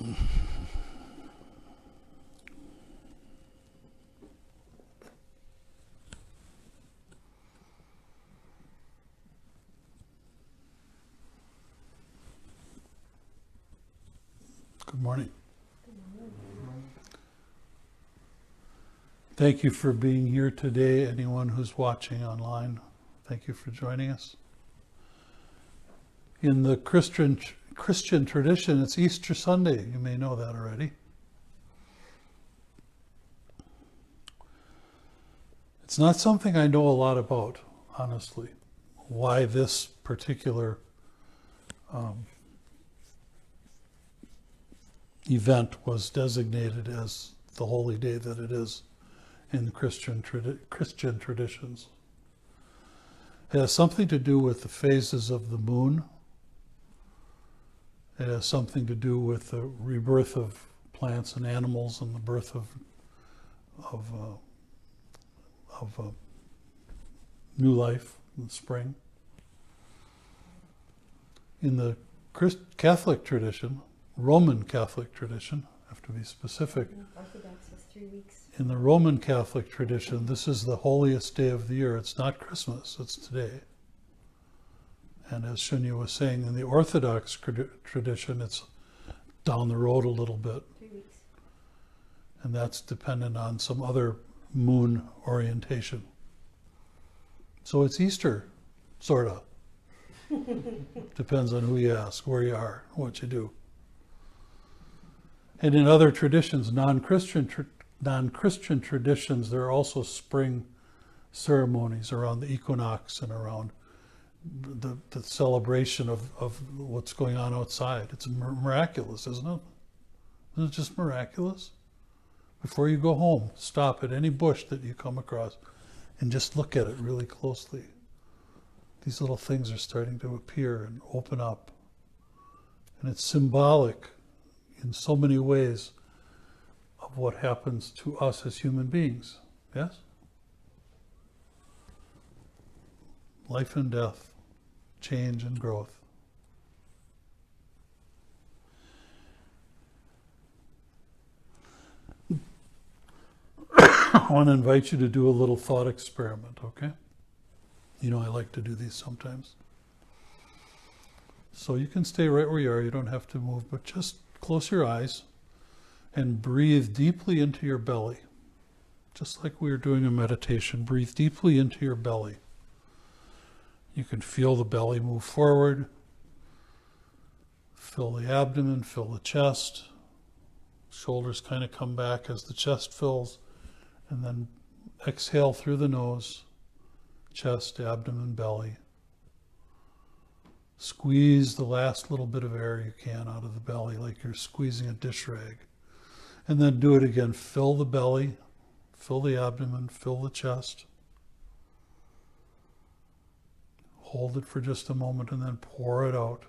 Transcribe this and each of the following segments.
Good morning. Thank you for being here today. Anyone who's watching online, thank you for joining us. In the Christian tradition, it's Easter Sunday. You may know that already. It's not something I know a lot about, honestly, why this particular event was designated as the holy day that it is in Christian traditions. It has something to do with the phases of the moon. It has something to do with the rebirth of plants and animals and the birth of new life in the spring. In the Catholic tradition, Roman Catholic tradition, I have to be specific. Orthodox is 3 weeks. In the Roman Catholic tradition, this is the holiest day of the year. It's not Christmas, it's today. And as Shunya was saying, in the Orthodox tradition, it's down the road a little bit. 3 weeks. And that's dependent on some other moon orientation. So it's Easter, sort of. Depends on who you ask, where you are, what you do. And in other traditions, non-Christian traditions, there are also spring ceremonies around the equinox and around the celebration of what's going on outside. It's miraculous, isn't it? Isn't it just miraculous? Before you go home, stop at any bush that you come across and just look at it really closely. These little things are starting to appear and open up. And it's symbolic in so many ways of what happens to us as human beings. Yes? Life and death, change and growth. I want to invite you to do a little thought experiment, okay? You know I like to do these sometimes. So you can stay right where you are, you don't have to move, but just close your eyes and breathe deeply into your belly. Just like we were doing a meditation, breathe deeply into your belly. You can feel the belly move forward, fill the abdomen, fill the chest. Shoulders kind of come back as the chest fills, and then exhale through the nose, chest, abdomen, belly. Squeeze the last little bit of air you can out of the belly like you're squeezing a dish rag. And then do it again. Fill the belly, fill the abdomen, fill the chest. Hold it for just a moment and then pour it out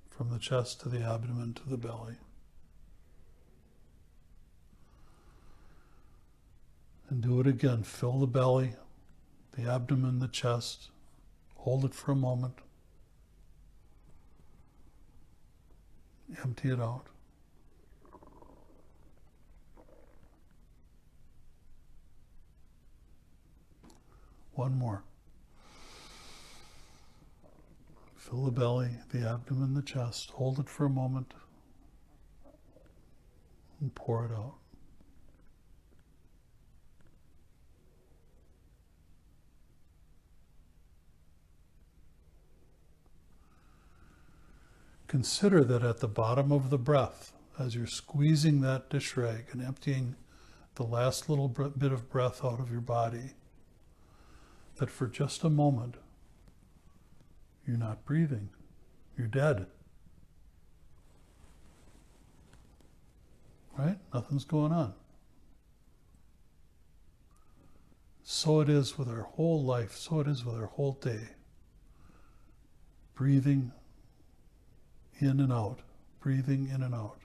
from the chest to the abdomen to the belly. And do it again. Fill the belly, the abdomen, the chest. Hold it for a moment. Empty it out. One more. Fill the belly, the abdomen, the chest. Hold it for a moment. And pour it out. Consider that at the bottom of the breath, as you're squeezing that dish rag and emptying the last little bit of breath out of your body, that for just a moment, you're not breathing. You're dead. Right? Nothing's going on. So it is with our whole life. So it is with our whole day. Breathing in and out, breathing in and out,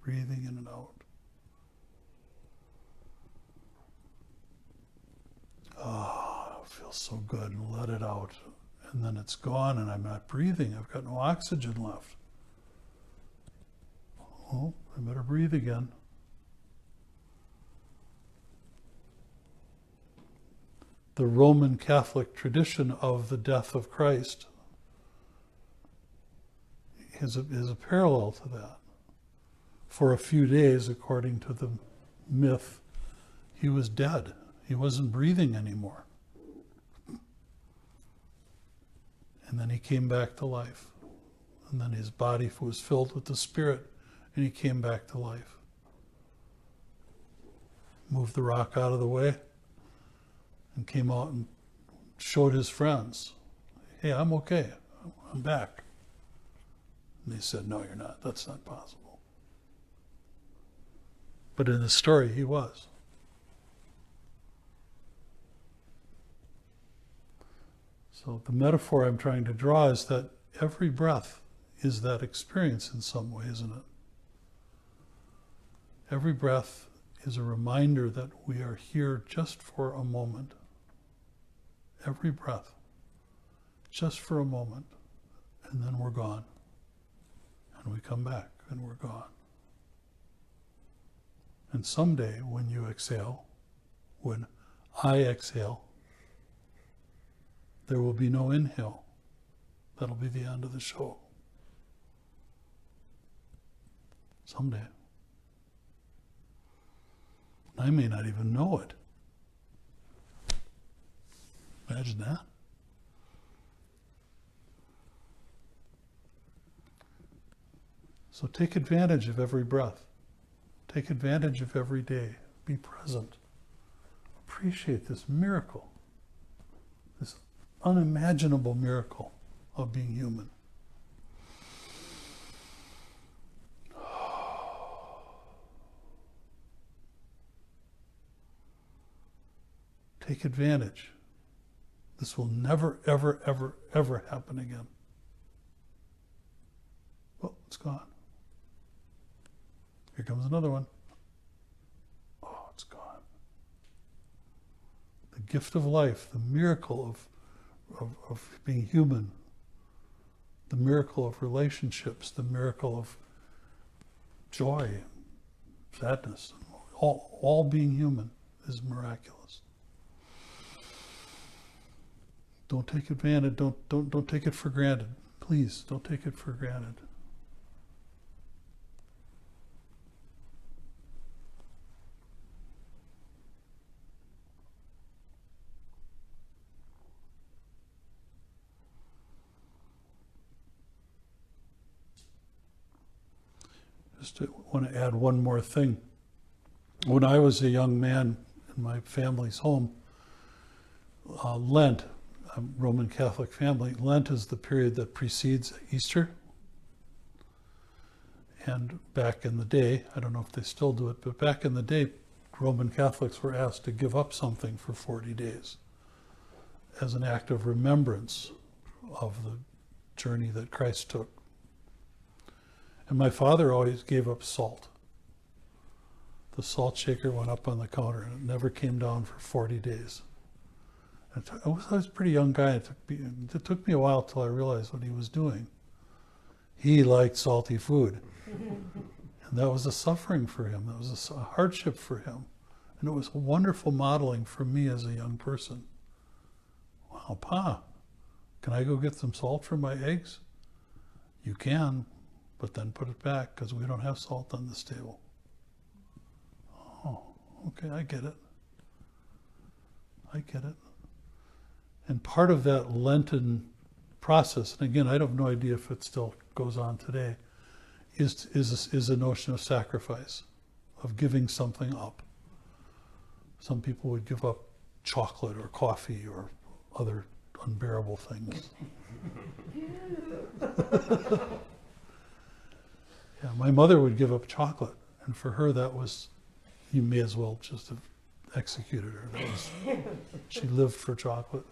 breathing in and out. Oh, it feels so good. And let it out. And then it's gone and I'm not breathing. I've got no oxygen left. Oh, I better breathe again. The Roman Catholic tradition of the death of Christ is a parallel to that. For a few days, according to the myth, he was dead. He wasn't breathing anymore. And then he came back to life. And then his body was filled with the Spirit, and he came back to life. Moved the rock out of the way, and came out and showed his friends, hey, I'm okay. I'm back. And they said, no, you're not. That's not possible. But in the story, he was. So the metaphor I'm trying to draw is that every breath is that experience in some way, isn't it? Every breath is a reminder that we are here just for a moment. Every breath, just for a moment, and then we're gone. And we come back, and we're gone. And someday, when you exhale, when I exhale, there will be no inhale. That'll be the end of the show. Someday. I may not even know it. Imagine that. So take advantage of every breath. Take advantage of every day. Be present. Appreciate this miracle. This unimaginable miracle of being human. Take advantage. This will never, ever, ever, ever happen again. Oh, it's gone. Here comes another one. Oh, it's gone. The gift of life, the miracle of being human, the miracle of relationships, the miracle of joy, sadness, all being human is miraculous. Don't take advantage, don't take it for granted. Please, don't take it for granted. Just want to add one more thing. When I was a young man in my family's home, Lent, a Roman Catholic family, Lent is the period that precedes Easter. And back in the day, I don't know if they still do it, but back in the day, Roman Catholics were asked to give up something for 40 days as an act of remembrance of the journey that Christ took. And my father always gave up salt. The salt shaker went up on the counter and it never came down for 40 days. I was a pretty young guy. It took me a while till I realized what he was doing. He liked salty food. And that was a suffering for him. That was a hardship for him. And it was a wonderful modeling for me as a young person. Wow, Pa, can I go get some salt for my eggs? You can, but then put it back because we don't have salt on this table. Oh, okay, I get it. I get it. And part of that Lenten process, and again, I have no idea if it still goes on today, is a notion of sacrifice, of giving something up. Some people would give up chocolate or coffee or other unbearable things. Yeah, my mother would give up chocolate, and for her that was, you may as well just have executed her. That was, she lived for chocolate.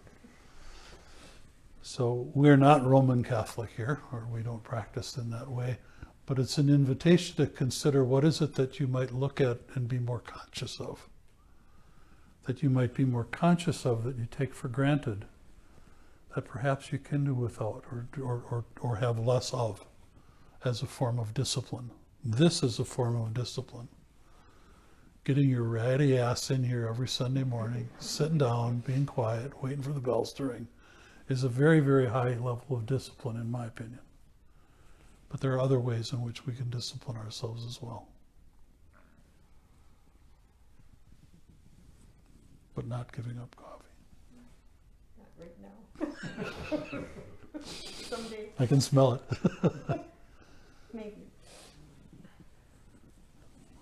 So we're not Roman Catholic here, or we don't practice in that way, but it's an invitation to consider what is it that you might look at and be more conscious of, that you might be more conscious of, that you take for granted, that perhaps you can do without or have less of as a form of discipline This is a form of discipline. Getting your ratty ass in here every Sunday morning, sitting down, being quiet, waiting for the bells to ring, is a very, very high level of discipline, in my opinion. But there are other ways in which we can discipline ourselves as well. But not giving up coffee. Not right now. Someday, I can smell it. maybe.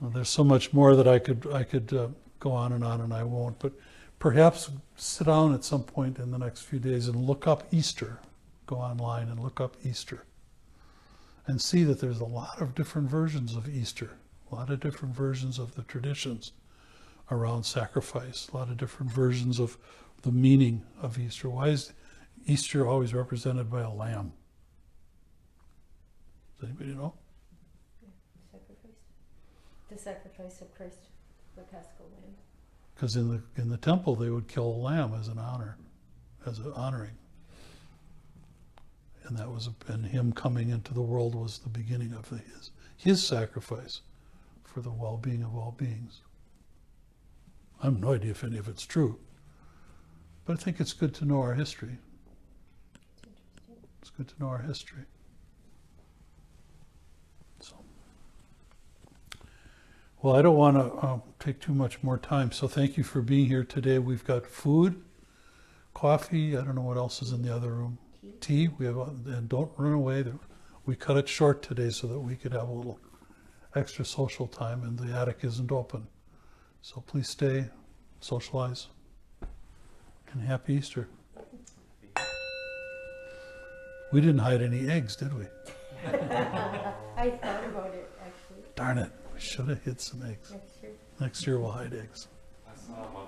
Well, there's so much more that I could go on, and I won't. But perhaps sit down at some point in the next few days and look up Easter. Go online and look up Easter, and see that there's a lot of different versions of Easter, a lot of different versions of the traditions around sacrifice, a lot of different versions of the meaning of Easter. Why is Easter always represented by a lamb? Does anybody know? Sacrifice. The sacrifice of Christ, the Paschal Lamb. Because in the temple they would kill a lamb as an honor, as an honoring, and and him coming into the world was the beginning of his sacrifice for the well-being of all beings. I have no idea if any of it's true, but I think it's good to know our history. It's interesting. It's good to know our history. So, well, I don't want to take too much more time, so thank you for being here today. We've got food, coffee, I don't know what else is in the other room. Tea. We have, and don't run away. We cut it short today so that we could have a little extra social time, and the attic isn't open. So please stay, socialize, and happy Easter. We didn't hide any eggs, did we? I thought about it, actually. Darn it, we should have hid some eggs. Next year. Next year we'll hide eggs. I saw one